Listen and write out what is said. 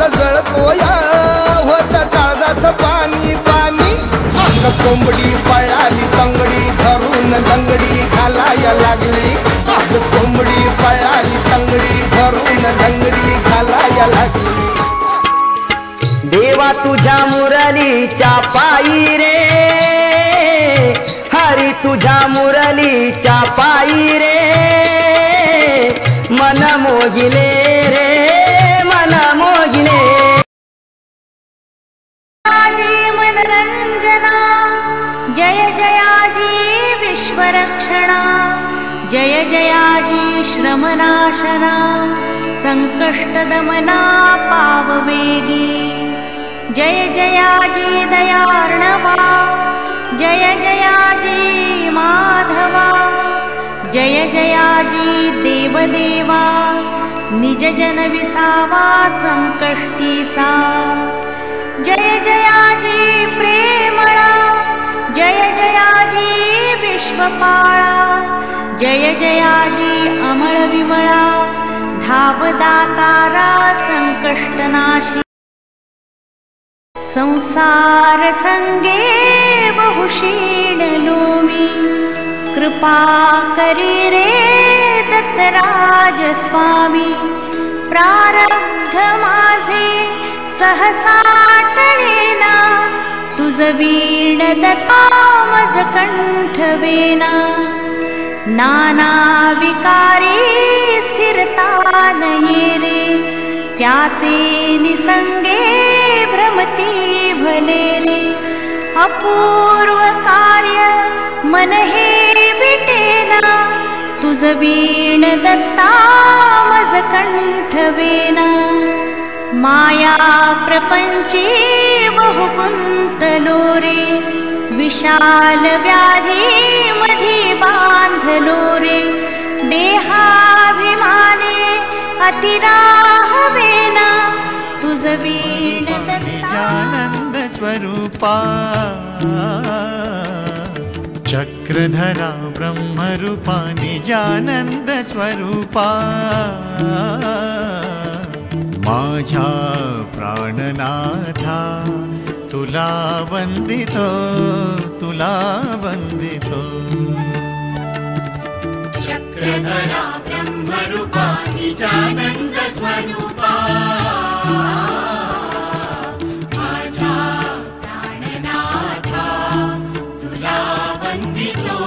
माझा जळपोया होत काळजाचं पाणी पाणी कोंबडी पळाली तंगडी धरून लंगडी घालाया लागली कोंबडी पळाली तंगडी धरून लंगडी घालाया लागली देवा तुझ्या मुरलीच्या पायी रे हरी तुझ्या मुरलीच्या पायी रे मन मोगिले रे मन मोगिले मनरंजना जय जयाजी विश्वरक्षणा जय जयाजी श्रमनाशना संकष्टदमना पाववेगी जय जयाजी दयार्णवा जय जयाजी माधवा जय जयाजी देवदेवा निज जन विसावा संकष्टीचा जय जयाजी प्रेमळा जय जयाजी विश्वपाळा जय जयाजी अमळ विमळा धावदातारा संकष्टनाशी संसार संगे बहुशीण लोमी कृपा करी रे दत्तराज स्वामी प्रारब्ध माझे सहसा टळेना तुझ वीण दत्ता मज कंठवेना नाना विकारी स्थिरता नये रे त्याचे निसंगे भ्रमती भले रे अपूर्व कार्य मन हे विटेना तुझ वीण दत्ता मज कंठवेना माया प्रपंची बहुकुंतलो रे विशाल व्याधी मधी बांधलो रे देहाभिमाने अतिराहवेना तुझ वीण निजानंद स्वरूपा चक्रधरा ब्रह्मरूपा निजानंद स्वरूपा माझ्या प्राणनाथा तुला वंदितो तुला वंदितो चक्रधरा ब्रह्मरूपा निजानंद स्वरूपा माझ्या प्राणनाथा तुला वंदितो